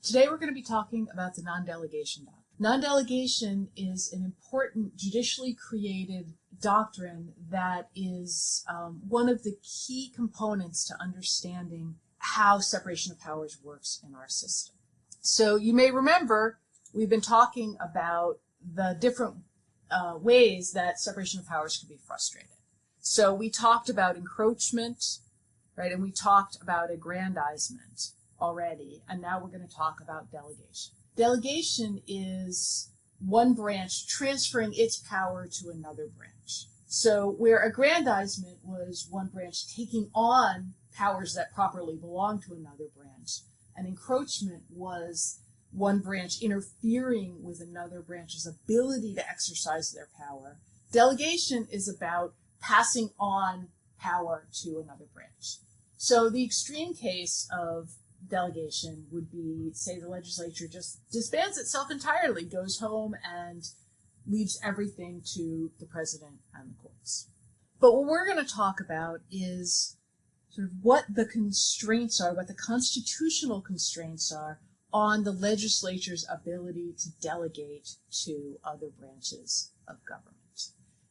Today we're going to be talking about the non-delegation doctrine. Non-delegation is an important judicially created doctrine that is one of the key components to understanding how separation of powers works in our system. So you may remember we've been talking about the different ways that separation of powers can be frustrated. So we talked about encroachment, right, and we talked about aggrandizement already, and now we're going to talk about delegation. Delegation is one branch transferring its power to another branch. So where aggrandizement was one branch taking on powers that properly belong to another branch, and encroachment was one branch interfering with another branch's ability to exercise their power, delegation is about passing on power to another branch. So the extreme case of delegation would be, say, the legislature just disbands itself entirely, goes home and leaves everything to the president and the courts. But what we're going to talk about is sort of what the constraints are, what the constitutional constraints are on the legislature's ability to delegate to other branches of government.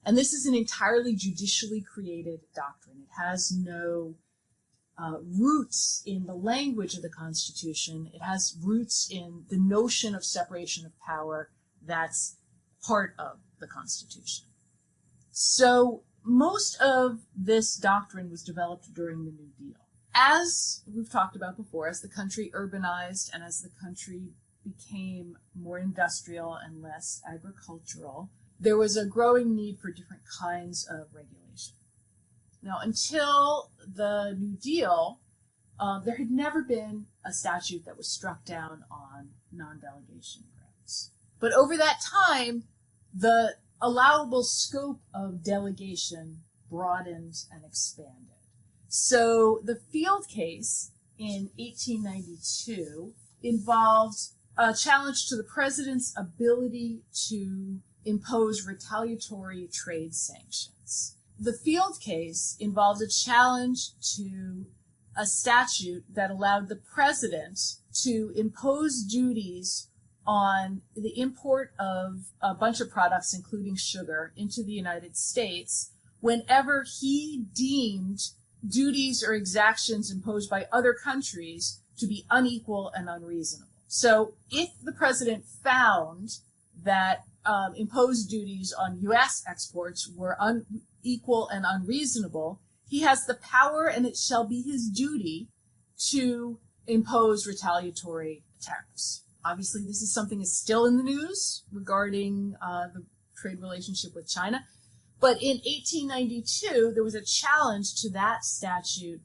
And this is an entirely judicially created doctrine. It has no roots in the language of the Constitution. It has roots in the notion of separation of power that's part of the Constitution. So most of this doctrine was developed during the New Deal. As we've talked about before, as the country urbanized and as the country became more industrial and less agricultural, there was a growing need for different kinds of regulation. Now, until the New Deal, there had never been a statute that was struck down on non-delegation grounds. But over that time, the allowable scope of delegation broadened and expanded. So the Field case in 1892 involved a challenge to the president's ability to impose retaliatory trade sanctions. The Field case involved a challenge to a statute that allowed the president to impose duties on the import of a bunch of products, including sugar, into the United States whenever he deemed duties or exactions imposed by other countries to be unequal and unreasonable. So if the president found that imposed duties on U.S. exports were unequal and unreasonable, he has the power, and it shall be his duty, to impose retaliatory tariffs. Obviously, this is something that's still in the news regarding the trade relationship with China. But in 1892, there was a challenge to that statute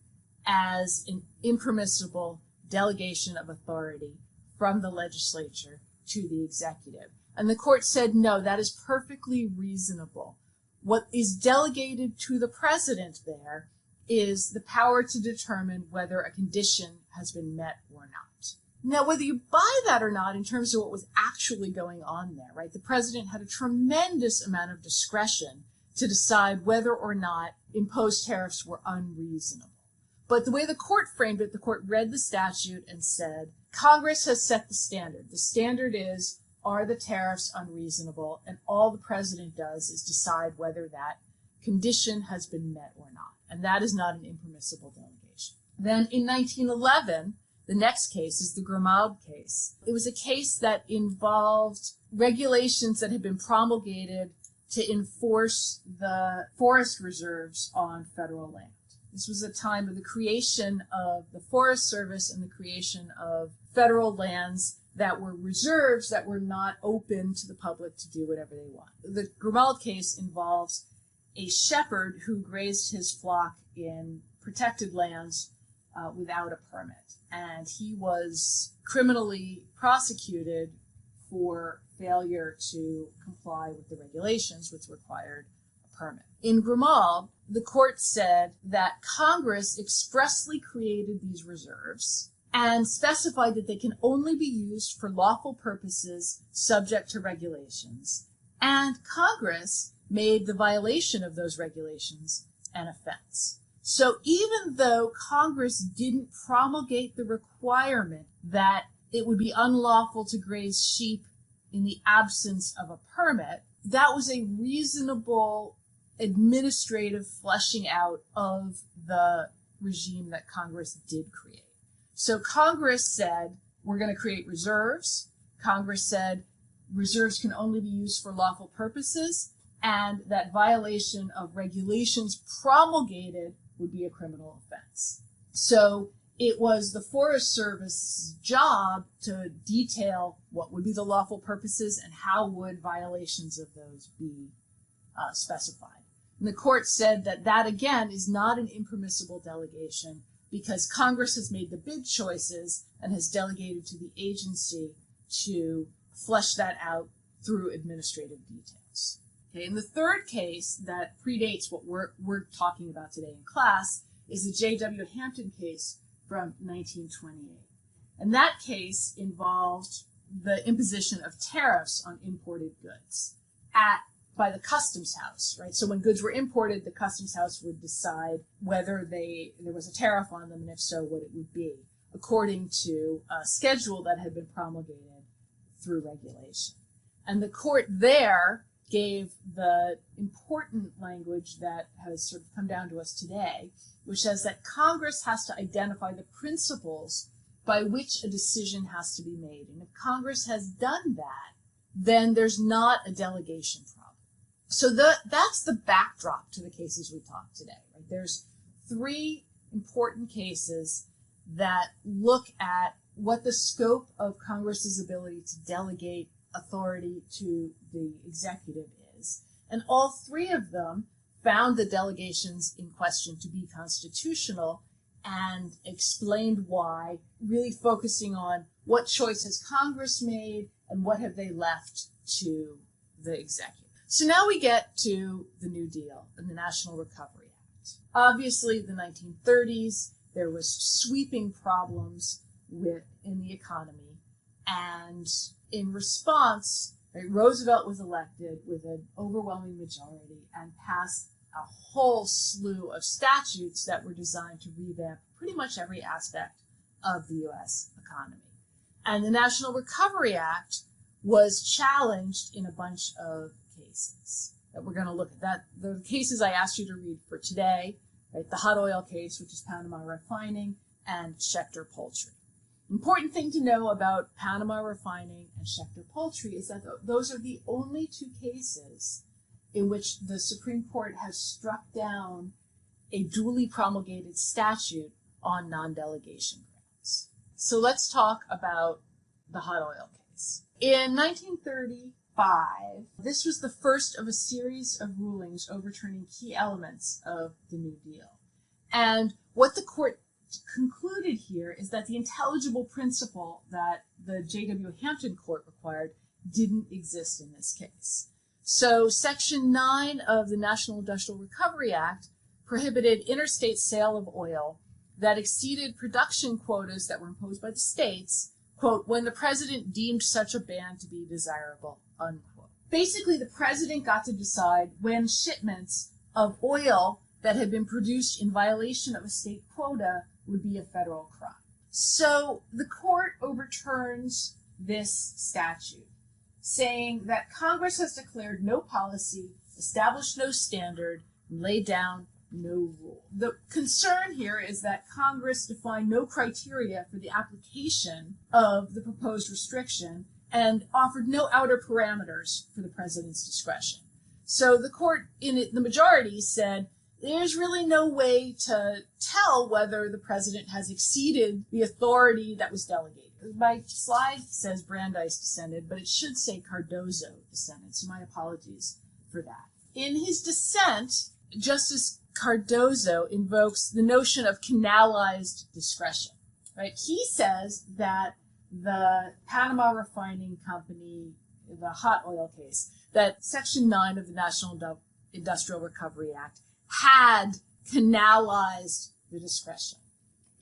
as an impermissible delegation of authority from the legislature to the executive. And the court said, no, that is perfectly reasonable. What is delegated to the president there is the power to determine whether a condition has been met or not. Now, whether you buy that or not in terms of what was actually going on there, right? The president had a tremendous amount of discretion to decide whether or not imposed tariffs were unreasonable. But the way the court framed it, the court read the statute and said, Congress has set the standard. The standard is, are the tariffs unreasonable? And all the president does is decide whether that condition has been met or not. And that is not an impermissible delegation. Then in 1911, the next case is the Grimaldi case. It was a case that involved regulations that had been promulgated to enforce the forest reserves on federal land. This was a time of the creation of the Forest Service and the creation of federal lands that were reserves that were not open to the public to do whatever they want. The Grimaldi case involves a shepherd who grazed his flock in protected lands without a permit. And he was criminally prosecuted for failure to comply with the regulations, which required a permit. In Grimaldi, the court said that Congress expressly created these reserves and specified that they can only be used for lawful purposes subject to regulations. And Congress made the violation of those regulations an offense. So even though Congress didn't promulgate the requirement that it would be unlawful to graze sheep in the absence of a permit, that was a reasonable administrative fleshing out of the regime that Congress did create. So Congress said, we're going to create reserves. Congress said reserves can only be used for lawful purposes, and that violation of regulations promulgated would be a criminal offense. So it was the Forest Service's job to detail what would be the lawful purposes and how would violations of those be specified. And the court said that that, again, is not an impermissible delegation because Congress has made the big choices and has delegated to the agency to flesh that out through administrative details. Okay, and the third case that predates what we're talking about today in class is the J.W. Hampton case from 1928. And that case involved the imposition of tariffs on imported goods by the customs house, right? So when goods were imported, the customs house would decide whether there was a tariff on them, and if so, what it would be, according to a schedule that had been promulgated through regulation. And the court there gave the important language that has sort of come down to us today, which says that Congress has to identify the principles by which a decision has to be made. And if Congress has done that, then there's not a delegation problem. So that's the backdrop to the cases we talked today. Right? There's three important cases that look at what the scope of Congress's ability to delegate authority to the executive is. And all three of them found the delegations in question to be constitutional and explained why, really focusing on what choice has Congress made and what have they left to the executive. So now we get to the New Deal and the National Recovery Act. Obviously, the 1930s, there was sweeping problems in the economy, and in response, right, Roosevelt was elected with an overwhelming majority and passed a whole slew of statutes that were designed to revamp pretty much every aspect of the U.S. economy. And the National Recovery Act was challenged in a bunch of cases that we're going to look at. That the cases I asked you to read for today, right? The hot oil case, which is Panama Refining, and Schechter Poultry. Important thing to know about Panama Refining and Schechter Poultry is that those are the only two cases in which the Supreme Court has struck down a duly promulgated statute on non-delegation grounds. So let's talk about the hot oil case. In 1935, this was the first of a series of rulings overturning key elements of the New Deal. And what the court concluded here is that the intelligible principle that the J.W. Hampton court required didn't exist in this case. So Section 9 of the National Industrial Recovery Act prohibited interstate sale of oil that exceeded production quotas that were imposed by the states, quote, when the president deemed such a ban to be desirable, unquote. Basically, the president got to decide when shipments of oil that had been produced in violation of a state quota would be a federal crime. So the court overturns this statute, saying that Congress has declared no policy, established no standard, and laid down no rule. The concern here is that Congress defined no criteria for the application of the proposed restriction and offered no outer parameters for the president's discretion. So the court, the majority, said there's really no way to tell whether the president has exceeded the authority that was delegated. My slide says Brandeis dissented, but it should say Cardozo dissented, so my apologies for that. In his dissent, Justice Cardozo invokes the notion of canalized discretion, right? He says that the Panama Refining Company, the hot oil case, that Section 9 of the National Industrial Recovery Act had canalized the discretion.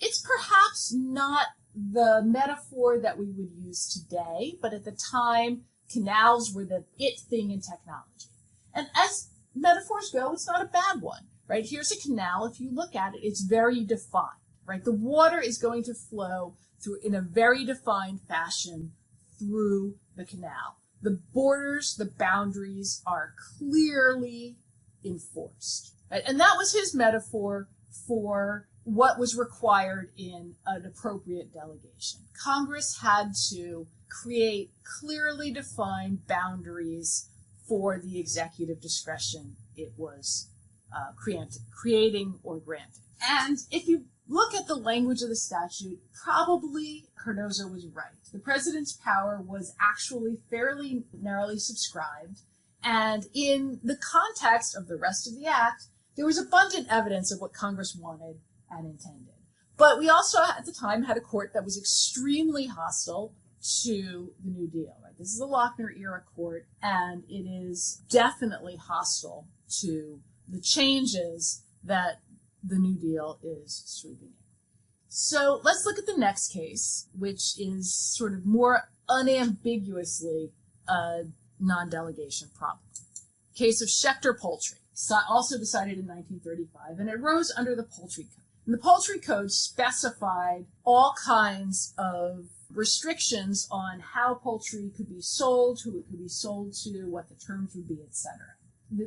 It's perhaps not the metaphor that we would use today, but at the time, canals were the it thing in technology. And as metaphors go, it's not a bad one, right? Here's a canal. If you look at it, it's very defined, right? The water is going to flow in a very defined fashion through the canal. The borders, the boundaries are clearly enforced. Right? And that was his metaphor for what was required in an appropriate delegation. Congress had to create clearly defined boundaries for the executive discretion it was creating or granting. And if you look at the language of the statute, probably Cardozo was right. The president's power was actually fairly narrowly subscribed, and in the context of the rest of the act, there was abundant evidence of what Congress wanted and intended. But we also, at the time, had a court that was extremely hostile to the New Deal. Right? This is a Lochner-era court, and it is definitely hostile to the changes that the New Deal is sweeping in. So let's look at the next case, which is sort of more unambiguously a non-delegation problem. Case of Schechter Poultry, also decided in 1935, and it arose under the Poultry Code. And the Poultry Code specified all kinds of restrictions on how poultry could be sold, who it could be sold to, what the terms would be, etc.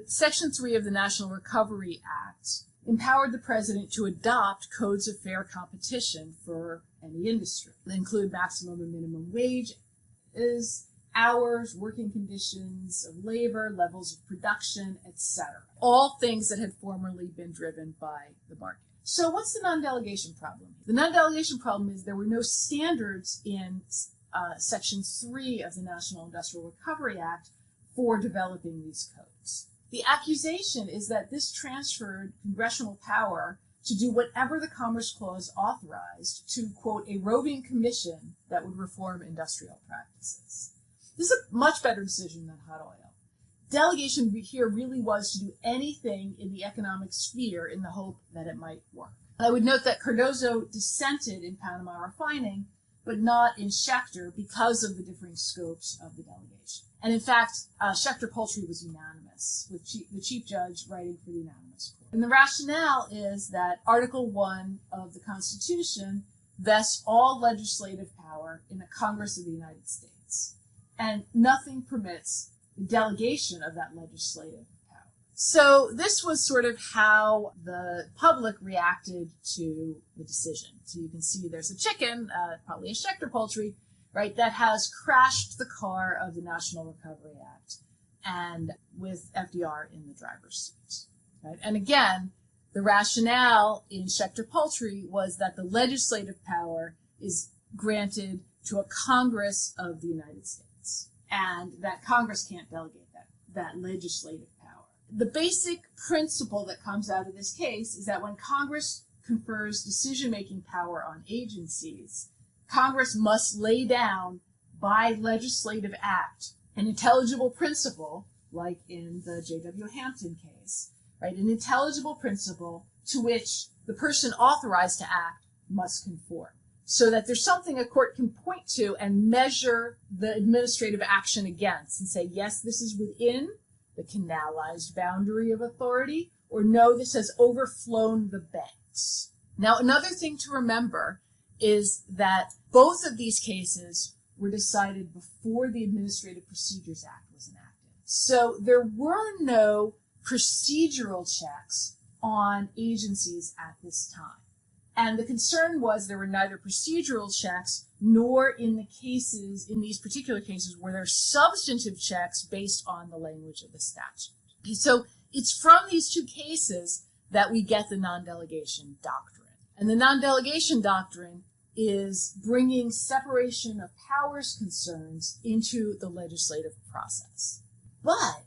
Section 3 of the National Recovery Act empowered the president to adopt codes of fair competition for any industry. They include maximum and minimum wages, hours, working conditions of labor, levels of production, etc. All things that had formerly been driven by the market. So what's the non-delegation problem? The non-delegation problem is there were no standards in Section 3 of the National Industrial Recovery Act for developing these codes. The accusation is that this transferred congressional power to do whatever the Commerce Clause authorized to, quote, a roving commission that would reform industrial practices. This is a much better decision than hot oil. Delegation here really was to do anything in the economic sphere in the hope that it might work. I would note that Cardozo dissented in Panama Refining, but not in Schechter because of the differing scopes of the delegation. And in fact, Schechter Poultry was unanimous, with the chief judge writing for the unanimous court. And the rationale is that Article 1 of the Constitution vests all legislative power in the Congress of the United States, and nothing permits the delegation of that legislative power. So this was sort of how the public reacted to the decision. So you can see there's a chicken, probably a Schechter Poultry, right, that has crashed the car of the National Recovery Act, and with FDR in the driver's seat. Right? And again, the rationale in Schechter Poultry was that the legislative power is granted to a Congress of the United States, and that Congress can't delegate that legislative power. The basic principle that comes out of this case is that when Congress confers decision-making power on agencies, Congress must lay down by legislative act an intelligible principle, like in the J.W. Hampton case, right? An intelligible principle to which the person authorized to act must conform, so that there's something a court can point to and measure the administrative action against and say, yes, this is within the canalized boundary of authority, or no, this has overflown the banks. Now, another thing to remember is that both of these cases were decided before the Administrative Procedures Act was enacted. So there were no procedural checks on agencies at this time. And the concern was there were neither procedural checks nor in these particular cases were there substantive checks based on the language of the statute. So it's from these two cases that we get the non-delegation doctrine. And the non-delegation doctrine is bringing separation of powers concerns into the legislative process. But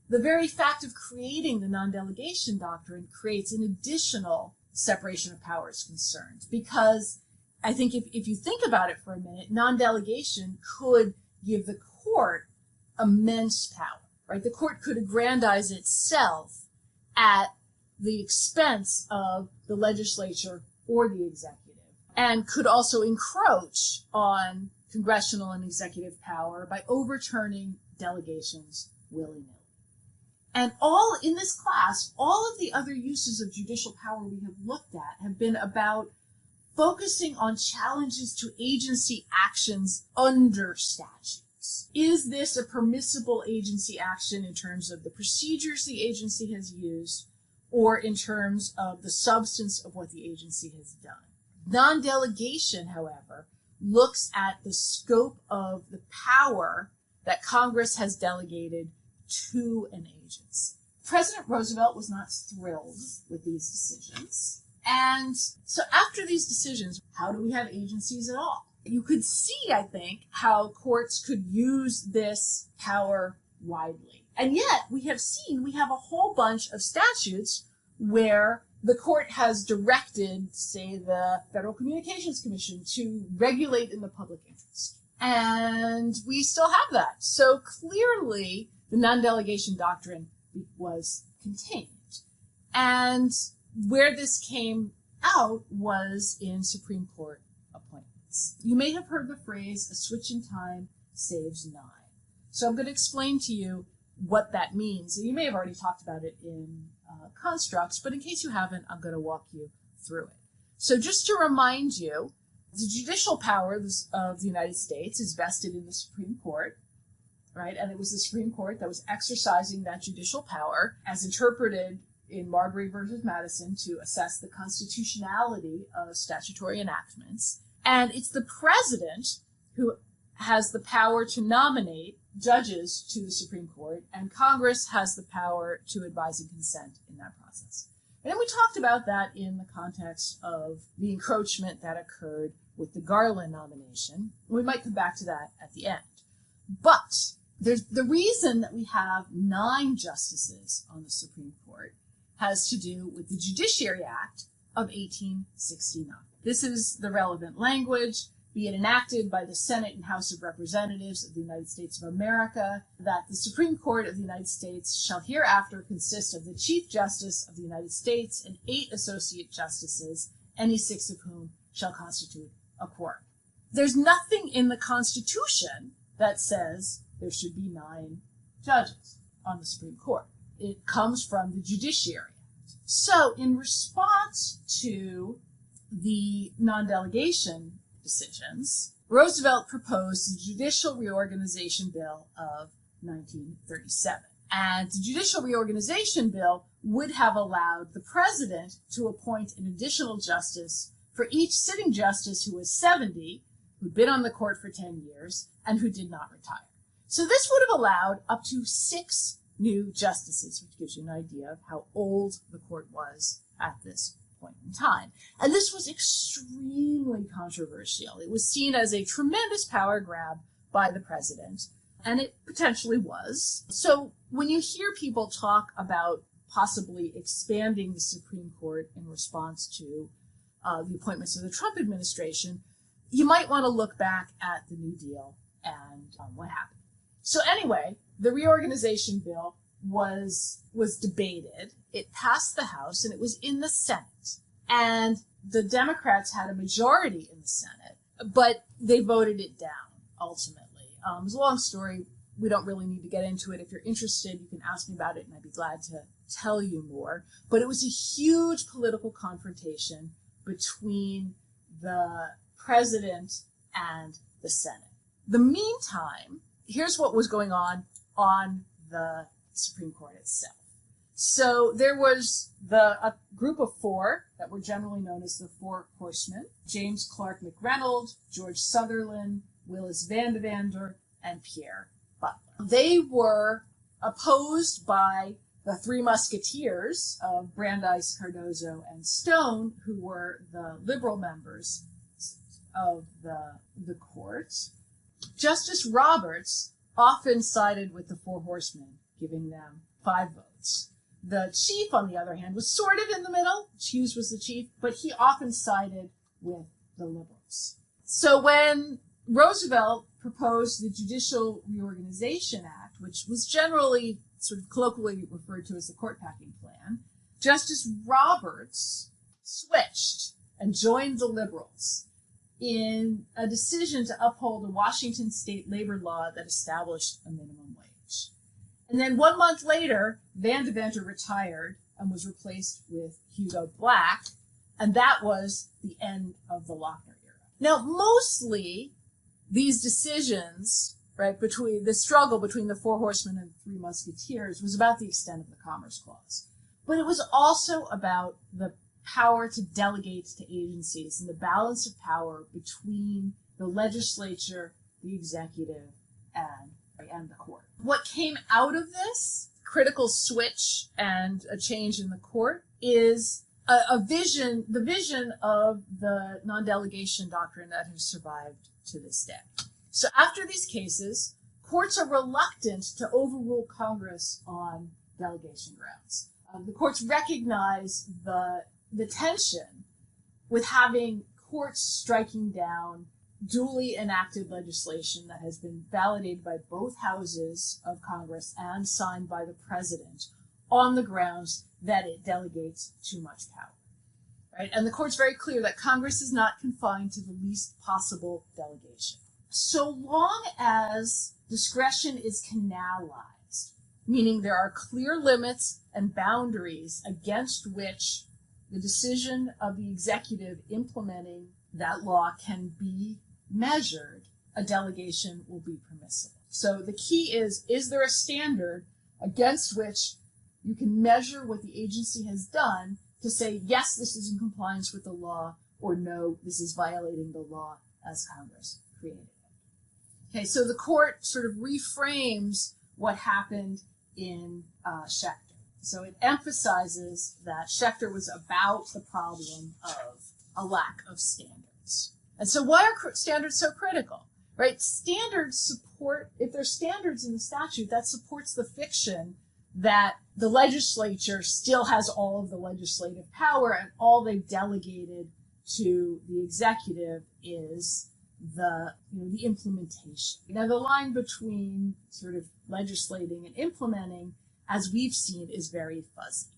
the very fact of creating the non-delegation doctrine creates an additional separation of powers concerns, because I think if you think about it for a minute, non-delegation could give the court immense power, right? The court could aggrandize itself at the expense of the legislature or the executive, and could also encroach on congressional and executive power by overturning delegations willy-nilly. And all in this class, all of the other uses of judicial power we have looked at have been about focusing on challenges to agency actions under statutes. Is this a permissible agency action in terms of the procedures the agency has used, or in terms of the substance of what the agency has done? Non-delegation, however, looks at the scope of the power that Congress has delegated to an agency. President Roosevelt was not thrilled with these decisions. And so after these decisions, how do we have agencies at all? You could see, I think, how courts could use this power widely. And yet we have a whole bunch of statutes where the court has directed, say, the Federal Communications Commission to regulate in the public interest. And we still have that. So clearly, the non-delegation doctrine was contained. And where this came out was in Supreme Court appointments. You may have heard the phrase, a switch in time saves 9. So I'm going to explain to you what that means. And you may have already talked about it in constructs, but in case you haven't, I'm going to walk you through it. So just to remind you, the judicial power of the United States is vested in the Supreme Court, right? And it was the Supreme Court that was exercising that judicial power as interpreted in Marbury versus Madison to assess the constitutionality of statutory enactments. And it's the president who has the power to nominate judges to the Supreme Court, and Congress has the power to advise and consent in that process. And then we talked about that in the context of the encroachment that occurred with the Garland nomination. We might come back to that at the end. But the reason that we have 9 justices on the Supreme Court has to do with the Judiciary Act of 1869. This is the relevant language. Be it enacted by the Senate and House of Representatives of the United States of America, that the Supreme Court of the United States shall hereafter consist of the Chief Justice of the United States and 8 associate justices, any 6 of whom shall constitute a quorum. There's nothing in the Constitution that says there should be 9 judges on the Supreme Court. It comes from the Judiciary Act. So in response to the non-delegation decisions, Roosevelt proposed the Judicial Reorganization Bill of 1937. And the Judicial Reorganization Bill would have allowed the president to appoint an additional justice for each sitting justice who was 70, who'd been on the court for 10 years, and who did not retire. So this would have allowed up to 6 new justices, which gives you an idea of how old the court was at this point in time. And this was extremely controversial. It was seen as a tremendous power grab by the president, and it potentially was. So when you hear people talk about possibly expanding the Supreme Court in response to the appointments of the Trump administration, you might want to look back at the New Deal and what happened. So anyway, the reorganization bill was debated. It passed the House, and it was in the Senate. And the Democrats had a majority in the Senate, but they voted it down, ultimately. It's a long story. We don't really need to get into it. If you're interested, you can ask me about it, and I'd be glad to tell you more. But it was a huge political confrontation between the president and the Senate. The meantime, here's what was going on the Supreme Court itself. So there was a group of 4 that were generally known as the 4 Horsemen: James Clark McReynolds, George Sutherland, Willis Vandivander, and Pierre Butler. They were opposed by the 3 Musketeers of Brandeis, Cardozo, and Stone, who were the liberal members of the court. Justice Roberts often sided with the 4 Horsemen, giving them 5 votes. The chief, on the other hand, was sort of in the middle. Hughes was the chief, but he often sided with the liberals. So when Roosevelt proposed the Judicial Reorganization Act, which was generally sort of colloquially referred to as the court packing plan, Justice Roberts switched and joined the liberals in a decision to uphold a Washington state labor law that established a minimum wage. And then 1 month later, Vandivander retired and was replaced with Hugo Black, And that was the end of the Lochner era. Now, mostly these decisions, right, between the struggle between the Four Horsemen and the Three Musketeers was about the extent of the Commerce Clause. But it was also about the power to delegate to agencies and the balance of power between the legislature, the executive, and the court. What came out of this critical switch and a change in the court is the vision of the non-delegation doctrine that has survived to this day. So after these cases, courts are reluctant to overrule Congress on delegation grounds. The courts recognize the tension with having courts striking down duly enacted legislation that has been validated by both houses of Congress and signed by the president on the grounds that it delegates too much power. Right? And the court's very clear that Congress is not confined to the least possible delegation. So long as discretion is canalized, meaning there are clear limits and boundaries against which the decision of the executive implementing that law can be measured, a delegation will be permissible. So the key is there a standard against which you can measure what the agency has done to say, yes, this is in compliance with the law, or no, this is violating the law as Congress created it. Okay, so the court sort of reframes what happened in Schechter. So it emphasizes that Schechter was about the problem of a lack of standards. And so why are standards so critical? Right? Standards support, if there's standards in the statute, that supports the fiction that the legislature still has all of the legislative power and all they've delegated to the executive is the implementation. Now, the line between sort of legislating and implementing, as we've seen, is very fuzzy.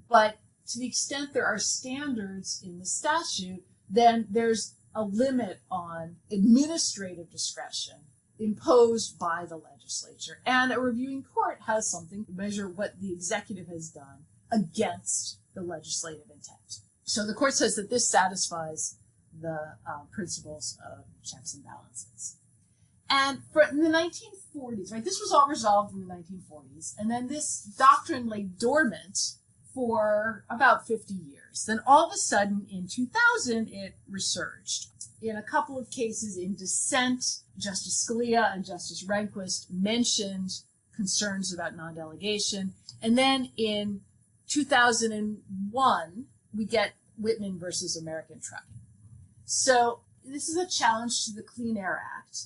But to the extent there are standards in the statute, then there's a limit on administrative discretion imposed by the legislature. And a reviewing court has something to measure what the executive has done against the legislative intent. So the court says that this satisfies the principles of checks and balances. And in the 1940s, right, this was all resolved in the 1940s, and then this doctrine lay dormant for about 50 years. Then all of a sudden, in 2000, it resurged. In a couple of cases in dissent, Justice Scalia and Justice Rehnquist mentioned concerns about non-delegation. And then in 2001, we get Whitman versus American Trucking. So this is a challenge to the Clean Air Act.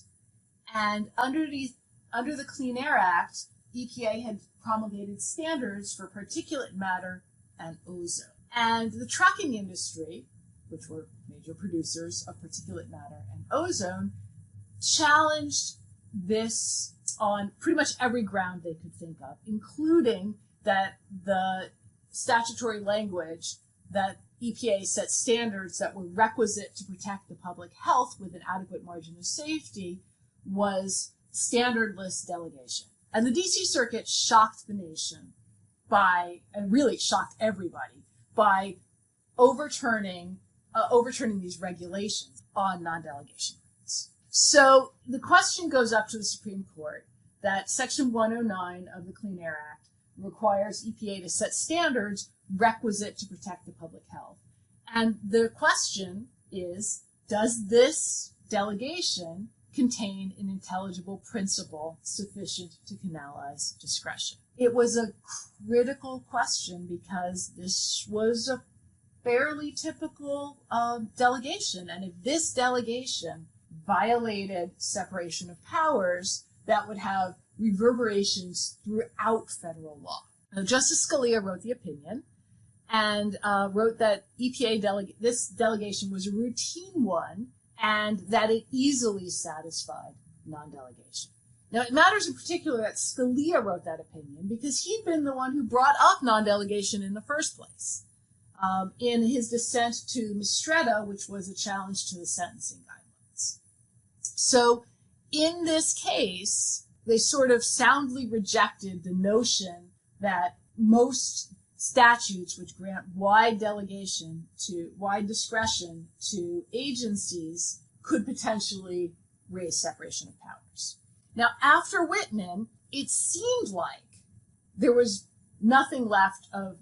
And under the Clean Air Act, EPA had promulgated standards for particulate matter and ozone. And the trucking industry, which were major producers of particulate matter and ozone, challenged this on pretty much every ground they could think of, including that the statutory language that EPA set standards that were requisite to protect the public health with an adequate margin of safety was standardless delegation. And the DC Circuit shocked the nation and really shocked everybody, by overturning these regulations on non-delegation rights. So the question goes up to the Supreme Court that Section 109 of the Clean Air Act requires EPA to set standards requisite to protect the public health. And the question is, does this delegation contain an intelligible principle sufficient to canalize discretion? It was a critical question because this was a fairly typical delegation. And if this delegation violated separation of powers, that would have reverberations throughout federal law. Now, Justice Scalia wrote the opinion and wrote that this delegation was a routine one and that it easily satisfied non-delegation. Now, it matters in particular that Scalia wrote that opinion because he'd been the one who brought up non-delegation in the first place in his dissent to Mistretta, which was a challenge to the sentencing guidelines. So in this case, they sort of soundly rejected the notion that most statutes which grant wide discretion to agencies could potentially raise separation of powers. Now, after Whitman, it seemed like there was nothing left of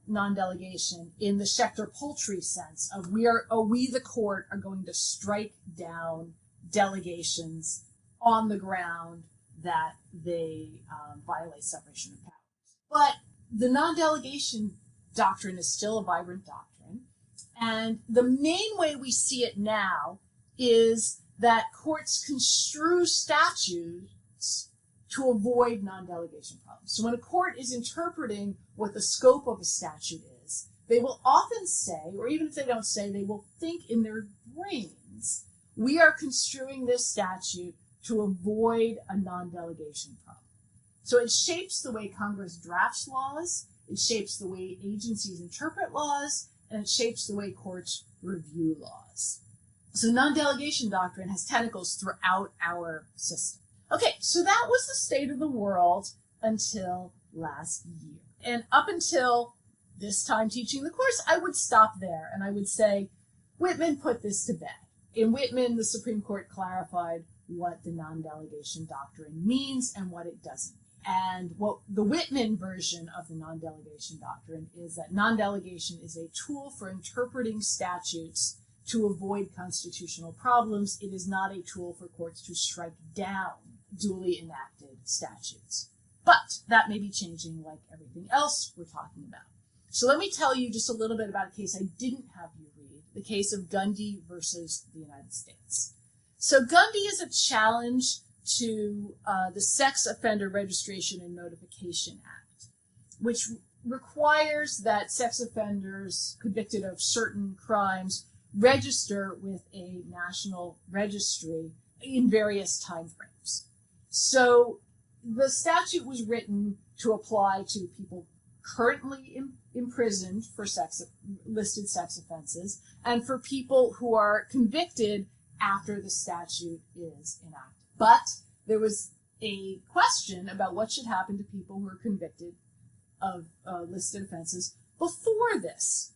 non-delegation in the Schechter-Poultry sense of we, the court, are going to strike down delegations on the ground that they violate separation of powers. But the non-delegation doctrine is still a vibrant doctrine, and the main way we see it now is that courts construe statutes to avoid non-delegation problems. So when a court is interpreting what the scope of a statute is, they will often say, or even if they don't say, they will think in their brains, we are construing this statute to avoid a non-delegation problem. So it shapes the way Congress drafts laws, it shapes the way agencies interpret laws, and it shapes the way courts review laws. So non-delegation doctrine has tentacles throughout our system. Okay, so that was the state of the world until last year. And up until this time teaching the course, I would stop there and I would say, Whitman put this to bed. In Whitman, the Supreme Court clarified what the non-delegation doctrine means and what it doesn't. And what the Whitman version of the non-delegation doctrine is that non-delegation is a tool for interpreting statutes to avoid constitutional problems. It is not a tool for courts to strike down duly enacted statutes. But that may be changing like everything else we're talking about. So let me tell you just a little bit about a case I didn't have you read, the case of Gundy versus the United States. So Gundy is a challenge to the Sex Offender Registration and Notification Act, which requires that sex offenders convicted of certain crimes register with a national registry in various timeframes. So the statute was written to apply to people currently imprisoned for listed sex offenses and for people who are convicted after the statute is enacted. But there was a question about what should happen to people who are convicted of listed offenses before this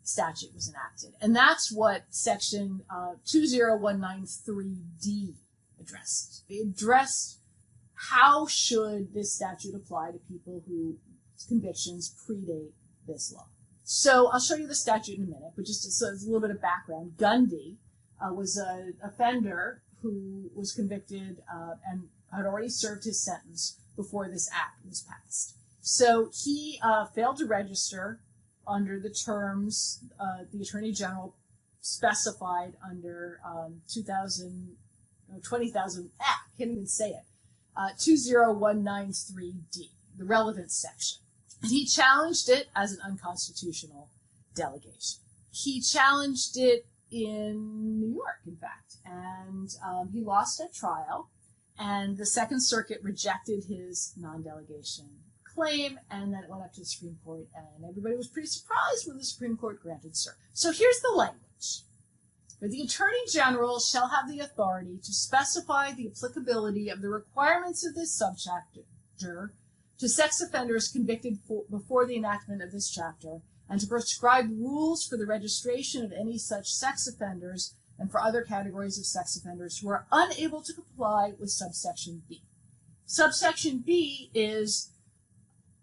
statute was enacted. And that's what section 20193D addressed. It addressed how should this statute apply to people whose convictions predate this law. So I'll show you the statute in a minute, but just so it's a little bit of background. Gundy was an offender who was convicted and had already served his sentence before this act was passed. So he failed to register under the terms the Attorney General specified under 20,000 Act, can't even say it, 20193D, the relevant section. And he challenged it as an unconstitutional delegation. He challenged it in New York, in fact, and he lost at trial, and the Second Circuit rejected his non-delegation claim, and then it went up to the Supreme Court, and everybody was pretty surprised when the Supreme Court granted cert. So here's the language. The Attorney General shall have the authority to specify the applicability of the requirements of this subchapter to sex offenders convicted before the enactment of this chapter, and to prescribe rules for the registration of any such sex offenders and for other categories of sex offenders who are unable to comply with subsection B. Subsection B is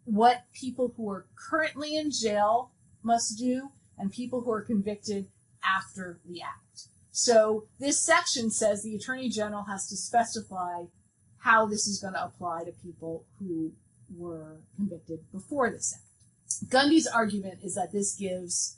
what people who are currently in jail must do and people who are convicted after the act. So this section says the Attorney General has to specify how this is going to apply to people who were convicted before this act. Gundy's argument is that this gives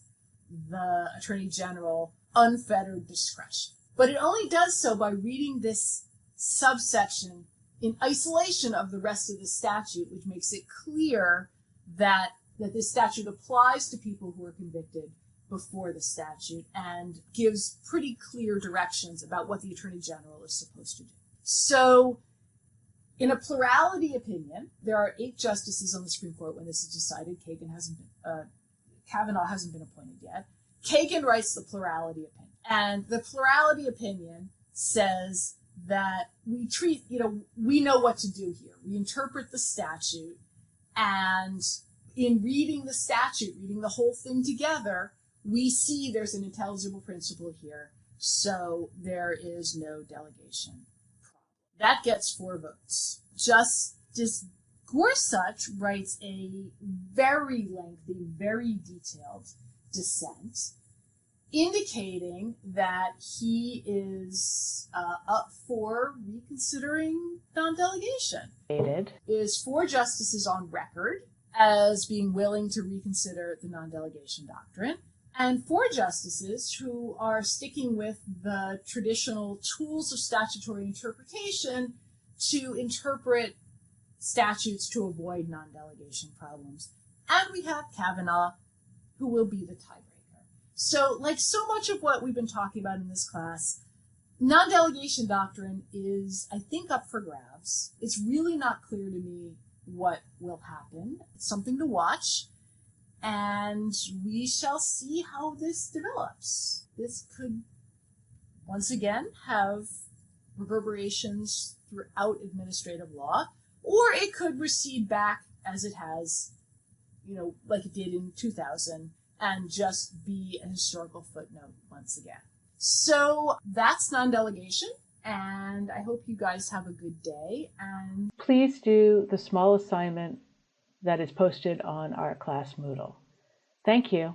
the Attorney General unfettered discretion. But it only does so by reading this subsection in isolation of the rest of the statute, which makes it clear that this statute applies to people who are convicted before the statute and gives pretty clear directions about what the Attorney General is supposed to do. So in a plurality opinion, there are 8 justices on the Supreme Court when this is decided. Kavanaugh hasn't been appointed yet. Kagan writes the plurality opinion. And the plurality opinion says that we know what to do here. We interpret the statute, and in reading the statute, reading the whole thing together, we see there's an intelligible principle here, so there is no delegation problem. That gets 4 votes. Justice Gorsuch writes a very lengthy, very detailed dissent, indicating that he is up for reconsidering non-delegation. Is 4 justices on record as being willing to reconsider the non-delegation doctrine, and 4 justices who are sticking with the traditional tools of statutory interpretation to interpret statutes to avoid non-delegation problems. And we have Kavanaugh, who will be the tiebreaker. So, like so much of what we've been talking about in this class, non-delegation doctrine is, I think, up for grabs. It's really not clear to me what will happen. It's something to watch, and we shall see how this develops. This could, once again, have reverberations throughout administrative law, or it could recede back as it has, like it did in 2000, and just be a historical footnote once again. So that's non-delegation, and I hope you guys have a good day. And please do the small assignment that is posted on our class Moodle. Thank you.